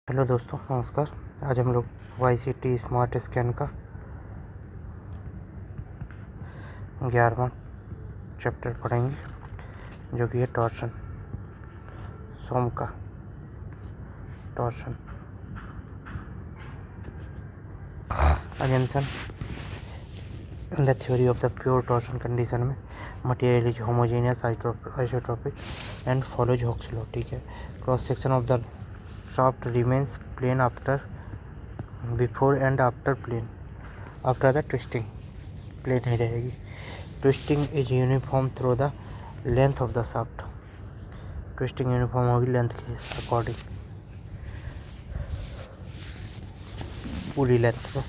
Hello दोस्तों, नमस्कार। आज हम लोग YCT स्मार्ट स्कैन का 11वां चैप्टर पढ़ेंगे, जो कि है टॉर्शन। सोम का torsion assumption. In the theory of the pure torsion condition में material is homogeneous, isotropic and follows Hooke's law. ठीक है। Cross section of the shaft remains plane after before and after plane after the twisting. Plane ही रहेगी। Twisting is uniform through the length of the shaft. Twisting uniform होगी length के according, पूरी length को।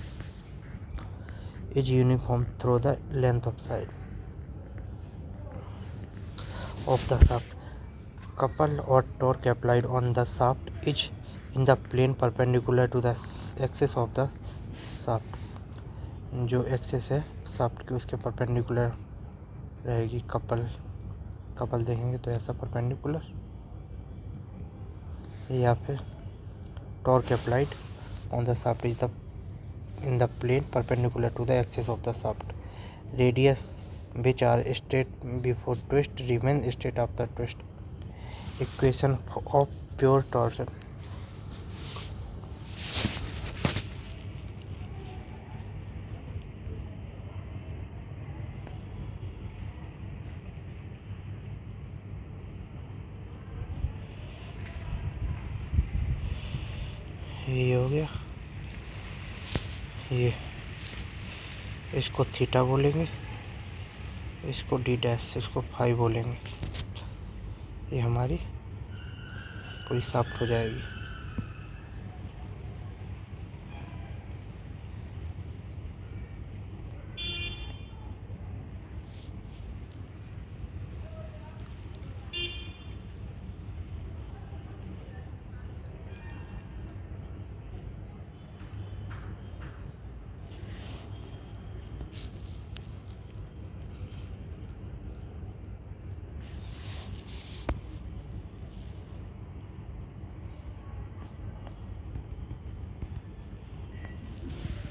Is uniform through the length of side of the shaft. Couple or torque applied on the shaft is in the plane perpendicular to the axis of the shaft. जो access है shaft की उसके perpendicular रहेगी। Couple देखेंगे तो ऐसा perpendicular, या फिर torque applied on the shaft is the in the plane perpendicular to the axis of the shaft. Radius which are straight before twist remain straight after twist. Equation of pure torsion. ये हो गया। ये इसको theta बोलेंगे, इसको D dash, इसको phi बोलेंगे। ये हमारी पूरी शाफ्ट हो जाएगी।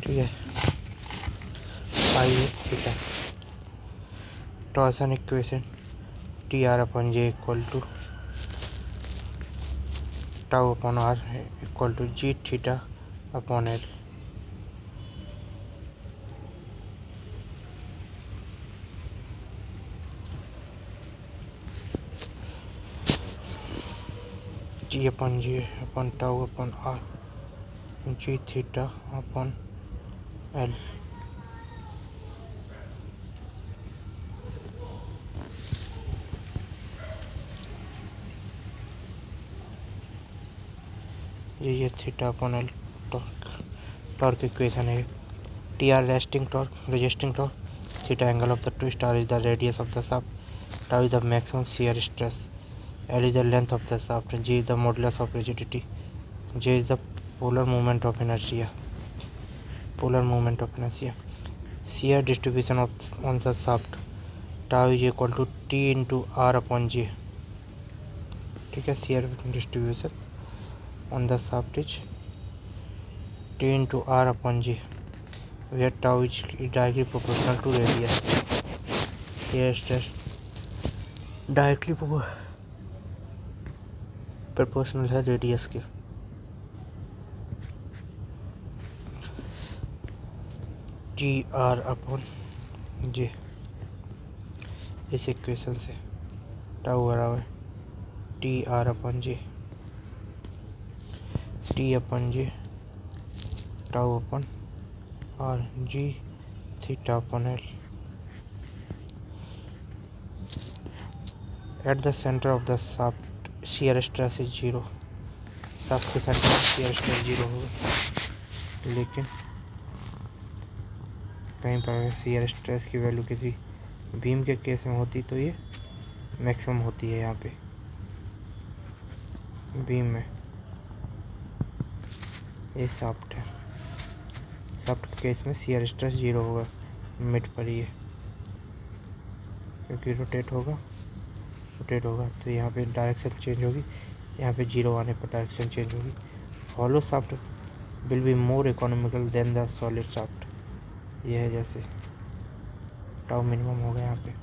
ठीक है। Phi theta. Torsion equation TR/J equal to tau upon R equal to G theta upon L। G/J upon tau upon R G theta upon L। ये theta upon L torque equation है। TR resting torque, resisting torque, theta angle of the twist, R is the radius of the shaft, tau is the maximum shear stress, L is the length of the shaft, G is the modulus of rigidity, J is the polar moment of inertia. Shear distribution on the shaft, tau is equal to T into R/J. ठीक है। shear distribution on the shaft is T into R/J, where tau is directly proportional to radius. Shear stress directly proportional है radius के। TR/J इस equation से tau बराबर TR/J, T/J tau upon R G theta upon L। At the center of the shaft shear stress is 0. Shaft के centre में shear stress 0 होगा, लेकिन कहीं पर अगर shear stress की वैल्यू किसी बीम के केस में होती तो ये मैक्सिमम होती है। यहाँ पे बीम में ये शाफ्ट है, शाफ्ट के केस में shear stress 0 होगा मिड पर ही है, क्योंकि रोटेट होगा तो यहाँ पे डायरेक्शन चेंज होगी। यहाँ पे 0 आने पर डायरेक्शन चेंज होगी hollow shaft will be more economical than the solid shaft. ये है जैसे टाउ मिनिमम हो गया यहाँ पे.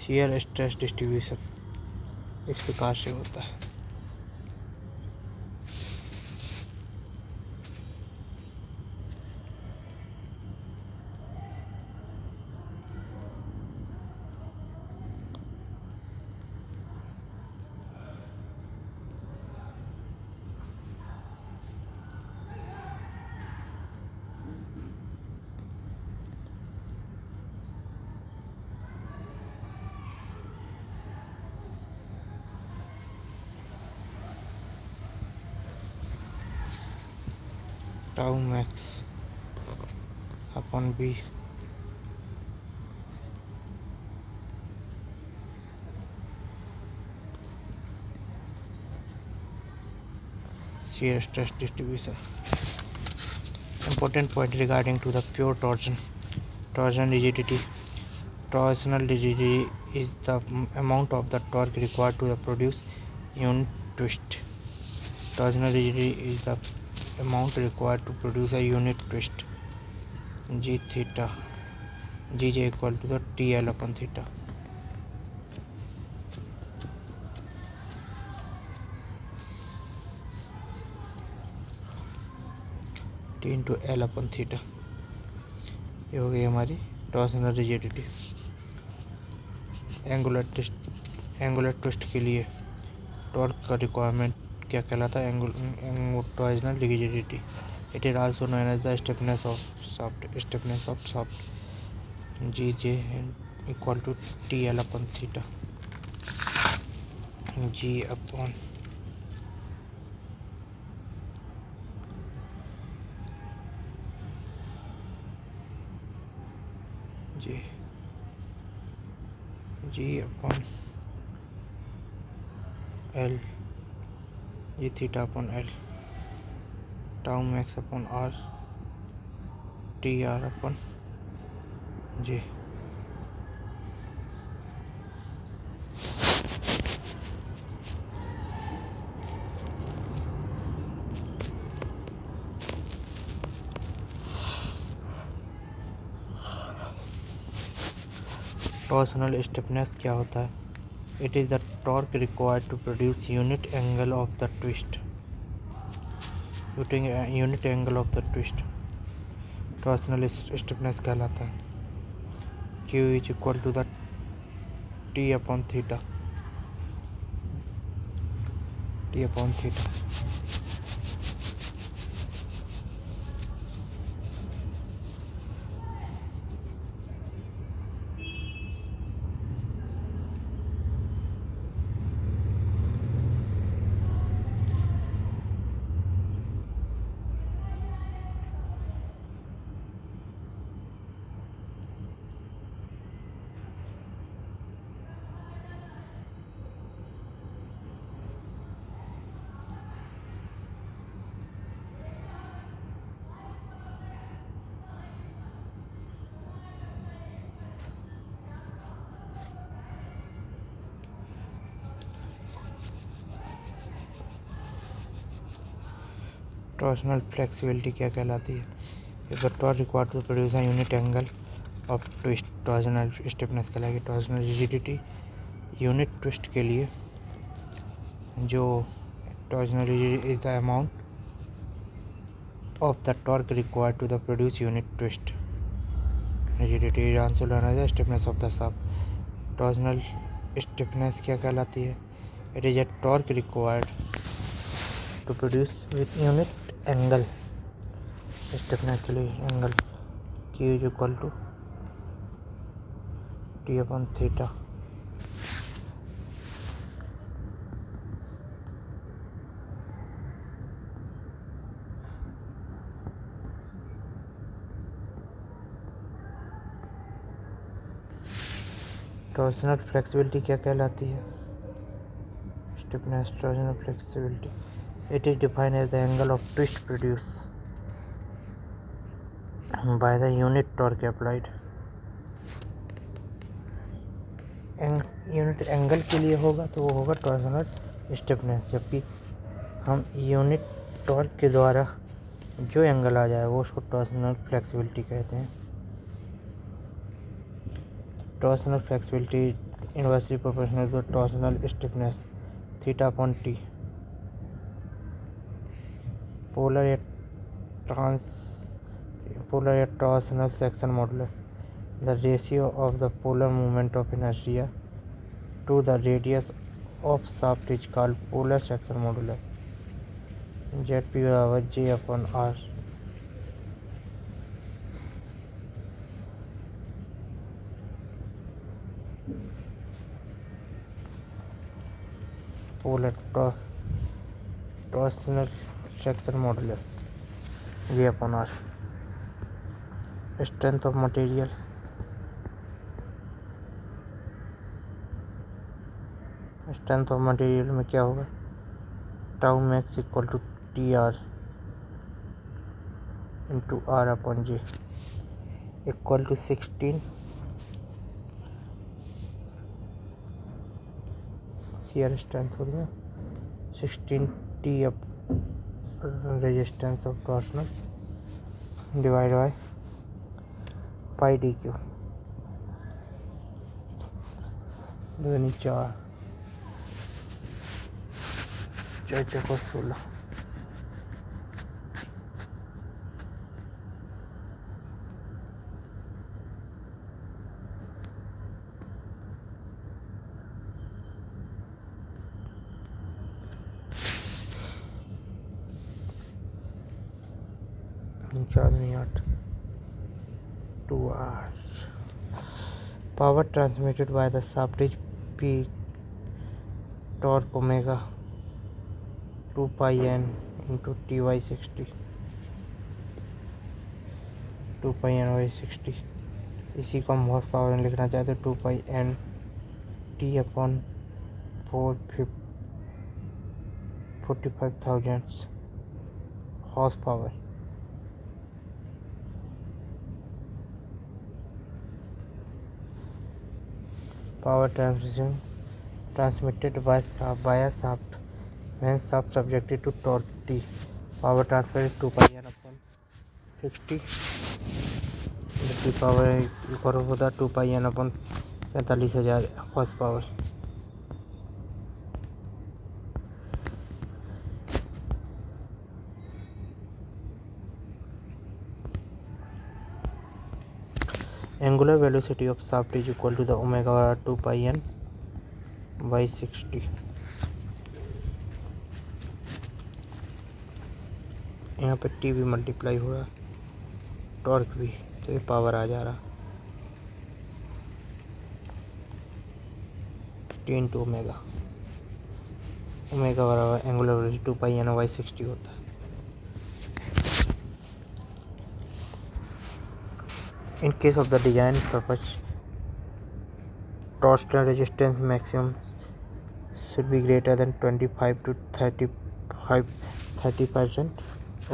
shear stress distribution इस प्रकार से होता है. Tau max upon B shear stress distribution. Important point regarding to the pure torsion. Torsion rigidity. Torsional rigidity is the amount of the torque required to produce unit twist. Torsional rigidity is the amount required to produce a unit twist. G theta Gj equal to the TL upon theta. T into L upon theta. ये हो गई हमारी torsional rigidity. Angular twist के लिए torque का requirement क्या कहलाता है? Torsional rigidity. It is also known as the stiffness of shaft. G J equal to T L upon theta. G upon G upon L. G theta upon L. Tau max upon R. T R upon J. Torsional stiffness क्या होता है? It is the torque required to produce unit angle of the twist. Unit angle of the twist torsional stiffness कहलाता है. Q is equal to the T upon theta. Torsional flexibility क्या कहलाती है? If the torque required to produce a unit angle of twist torsional stiffness कहलाएगी. Torsional rigidity unit twist के लिए जो torsional rigidity is the amount of the torque required to the produce unit twist. Rigidity is also known as the stiffness of the shaft. Torsional stiffness क्या कहलाती है? It is a torque required to produce with unit angle. Stiffness के लिए angle Q is equal to T upon theta. Torsional flexibility क्या कहलाती है? Stiffness torsional flexibility. It is defined as the angle of twist produced by the unit torque applied. Unit angle के लिए होगा तो वो होगा टॉर्सनल स्टिफनेस, जबकि हम यूनिट टॉर्क के द्वारा जो एंगल आ जाए वो उसको टॉर्सनल फ्लेक्सिबिलिटी कहते हैं। Torsional flexibility inversely proportional to torsional stiffness theta upon T. Polar या torsional section modulus, the ratio of the polar movement of inertia to the radius of shaft is called polar section modulus. ZP बराबर J upon R। Polar torsional section modulus J upon R। Strength of material, strength of material में क्या होगा, tau max equal to TR into R upon J equal to 16 shear strength हो गया 16 T up resistance of torsional divide by pi DQ 2 4 4 16। चार 8 2 hours। Power transmitted by the shaft is P torque omega 2 pi n into T by 60 2 pi n by 60। इसी को हम horse power में लिखना चाहते हैं 2 pi n T upon 45,000 horse power. Power transmitted by a shaft when shaft subjected to torque T। Power transfer is 2 pi n upon 60 जबकि power equal होता है 2 pi n upon 45,000 horse power. Angular velocity of shaft is equal to the omega 2 pi n by 60। यहाँ पे T भी multiply हो रहा, torque भी, तो ये पावर आ जा रहा 10 टू ओमेगा। ओमेगा बराबर angular velocity 2 pi n by 60 होता है। In case of the design purpose, torsional resistance maximum should be greater than 25 to 30%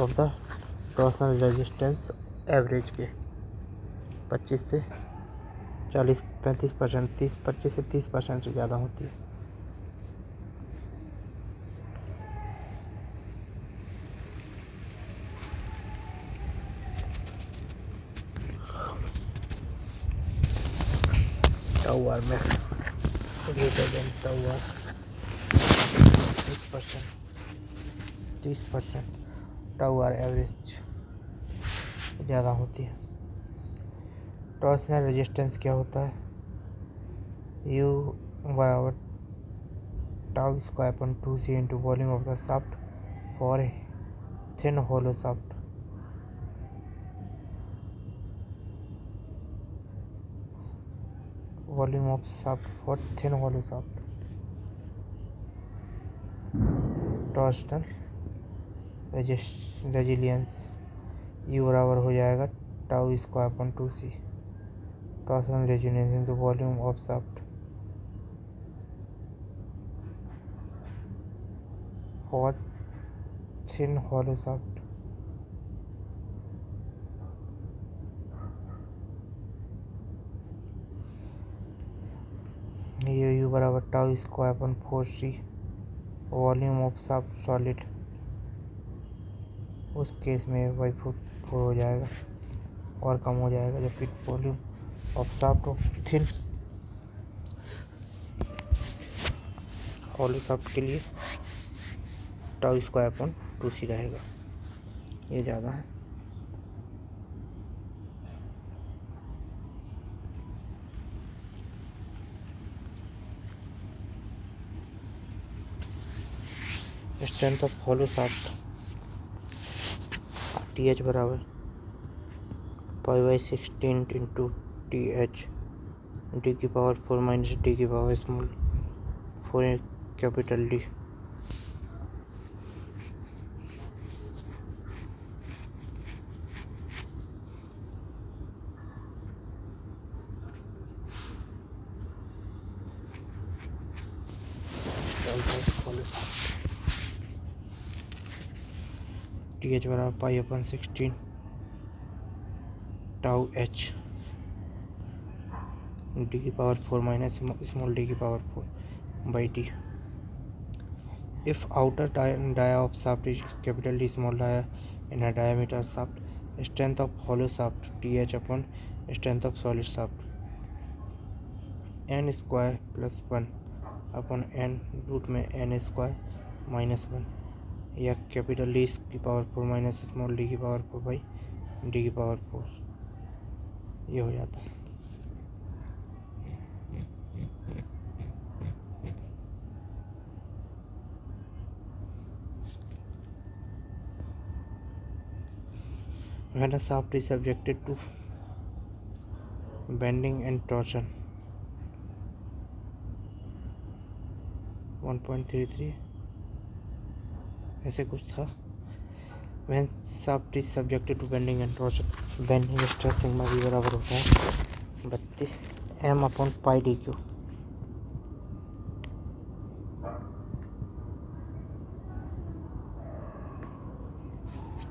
of the torsional resistance average के 25 से 40-35%, 25 से 30% से ज़्यादा होती है। Tau R max greater than tau R 30%, tau R average ज़्यादा होती है। टॉर्सनल रेजिस्टेंस क्या होता है, U बराबर tau square upon 2C into volume of the shaft for a thin hollow shaft. Volume of shaft for thin hollow shaft. Torsional resilience U बराबर हो जाएगा tau square upon 2C torsional resilience into volume of shaft for thin hollow shaft. ये U बराबर tau square upon 4c volume of shaft solid, उस case में Y four हो जाएगा और कम हो जाएगा, जबकि volume of soft of thin hollow soft के लिए टाउ स्क्वायर अपन 2c रहेगा, ये ज़्यादा है। Strength of hollow soft TH बराबर π/16 इंटू TH डी की पावर 4 माइनस डी की power small 4 capital D. TH बराबर π/16 टाउ H डी की पावर 4 माइनस स्मॉल डी की power 4 by D. If outer dia of shaft is capital D small dia in a diameter shaft, strength of hollow shaft TH upon strength of solid shaft n square plus 1 upon n root में n square minus 1 या capital D की power 4 minus small D की power 4 by D की power 4, ये हो जाता है। When a shaft is subjected to bending and torsion 1.33 ऐसे कुछ था। When shaft is subjected to bending and torsion, bending stress sigma भी बराबर होता है 32 m/π/dq।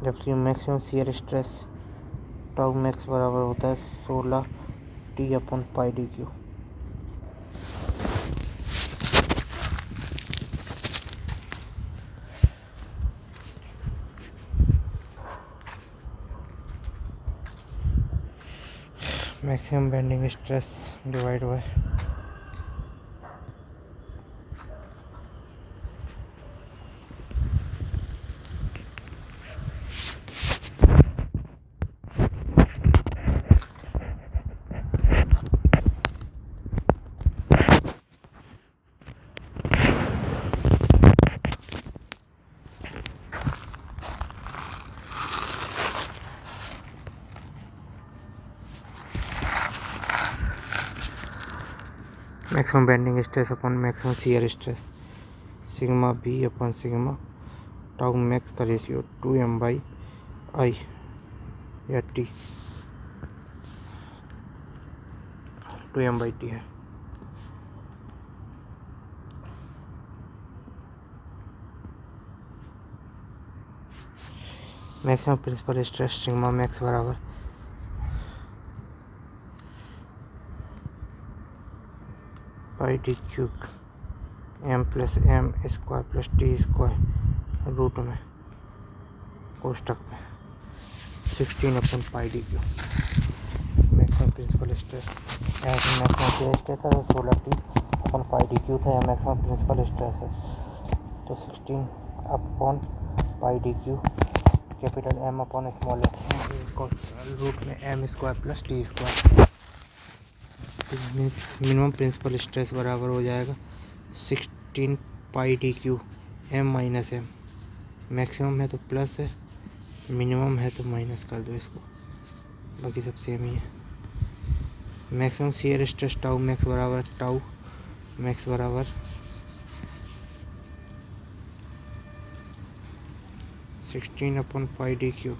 जबकि maximum shear stress tau max बराबर होता है 16 T/π/dq। Maximum bending stress divide by maximum bending stress upon maximum shear stress sigma B upon sigma tau max का ratio 2m/i या t 2m/t है। Maximum principal stress sigma max बराबर π/d³ m + m² + t² root में कोष्टक में 16/π/dq। Maximum principal stress maximum stress है 16t/π/dq था, या मैक्सिमम प्रिंसिपल स्ट्रेस है तो 16/π/dq कैपिटल m/स्मॉल रूट में m² + t²। Minimum principal stress बराबर हो जाएगा 16π/dq m - m। मैक्सिमम है तो प्लस है, मिनिमम है तो माइनस कर दो इसको, बाकी सब सेम ही है। Maximum shear stress tau max बराबर 16/π/dq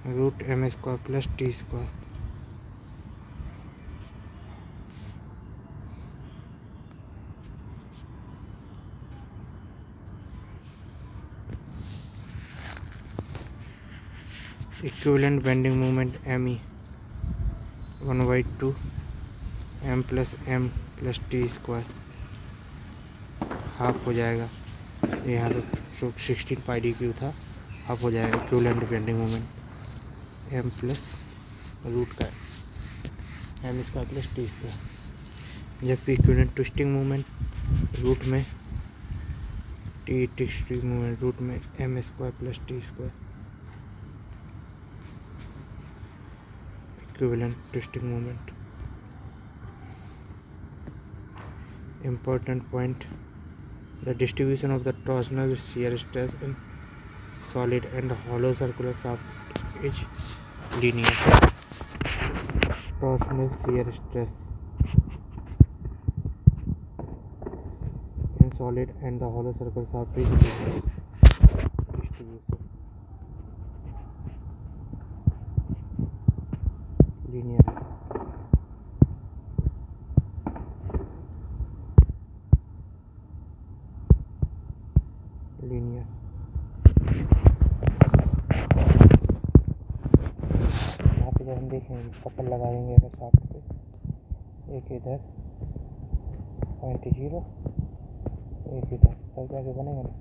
root m² + t²। Equivalent bending moment M E 1/2 m plus m plus T square half हो जाएगा। यहाँ पे 16 पाई डी क्यू था, हाफ हो जाएगा equivalent bending moment m plus root का m square plus T square. जबकि equivalent twisting moment root में टी ट्विस्टिंग मोमेंट रूट में m square plus T square. Equivalent twisting moment. Important point: the distribution of the torsional shear stress in solid and hollow circular shaft is linear. Torsional shear stress in solid and the hollow circular shaft is linear distribution. Linear. Linear. यहाँ पे जब हम देखेंगे couple लगाएंगे अगर shaft पे, एक इधर 0.0 एक इधर, तब जाके बनेगा ना।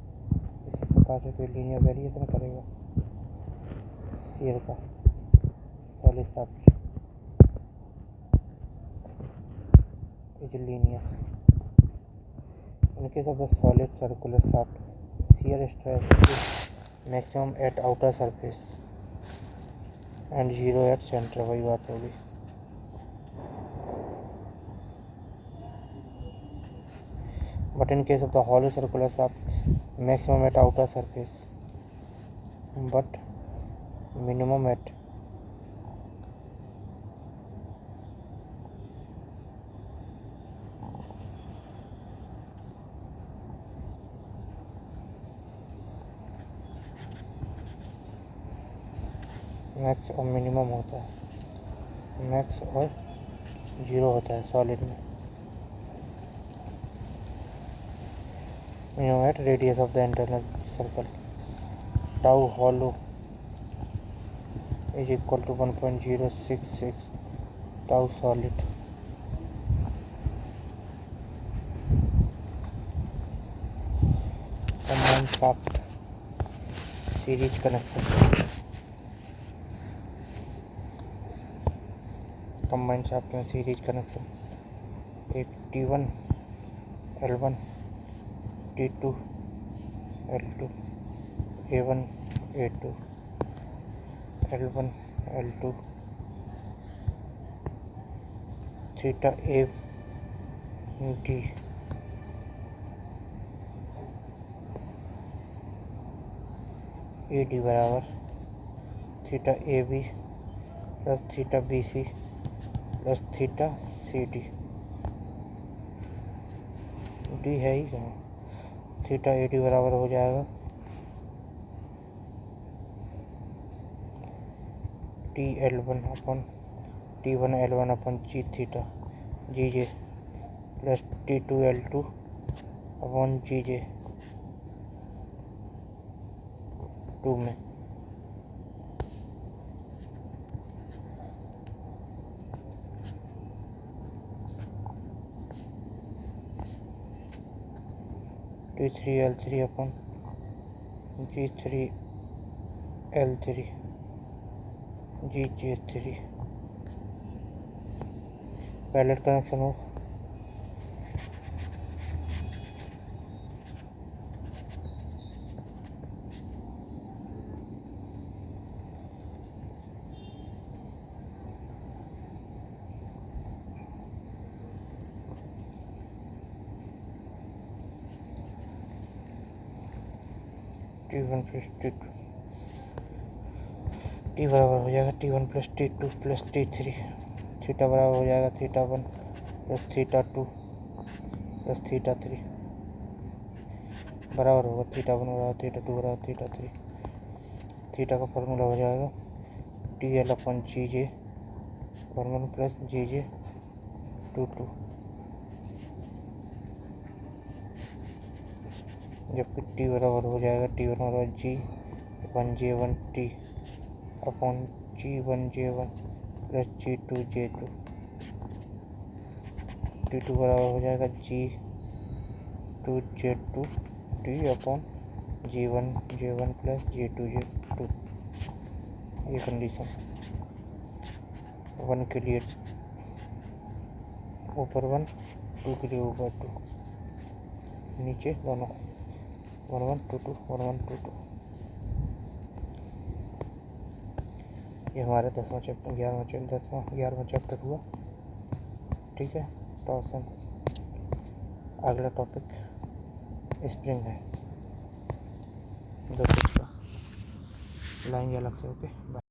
इसी प्रकार से कोई लीनियर वेरिएशन करेगा शेयर का solid shaft is linear. In case of the solid circular shaft, shear stress is maximum at outer surface and zero at center। वही बात होगी। But in case of the hollow circular shaft, maximum at outer surface but minimum at max और minimum होता है। Max और zero होता है solid में। Minimum at radius of the internal circle. Tau hollow is equal to 1.066 tau solid. Combined shaft series connection. Combined shaft में series connection, एक T1 L1 T2 L2 A1 A2 L1 L2 theta A D A D बराबर theta A B plus theta B C plus theta C D. D है ही कहाँ। Theta A D बराबर हो जाएगा T L one अपन T1 L1 अपन जी theta जी जे plus T2 L2 अपन जी जे 2 में। T3 L3 अपन G3 L3 GJ3 palette connection हो। T1 plus T2 T बराबर हो जाएगा T1 plus T2 plus T3। Theta बराबर हो जाएगा theta 1 plus theta 2 plus theta 3 बराबर होगा थीटा 1 बराबर थीटा 2 बराबर थीटा 3। थीटा का फॉर्मूला हो जाएगा TL अपन जी जे 1 प्लस जी जे 2 जबकि T बराबर हो जाएगा T1 बराबर G 1J1 T upon G1J1 plus G2J2। T2 बराबर हो जाएगा G2J2 T upon G1J1 plus G2J2। ये कंडीशन 1 के लिए ऊपर 1, 2 के लिए ऊपर 2, नीचे दोनों 1 1 2 2 1 1 2 2। ये हमारा 11वां चैप्टर हुआ। ठीक है, टॉर्सन। अगला टॉपिक स्प्रिंग है, दो पेज का, लाएंगे अलग से। Okay, bye.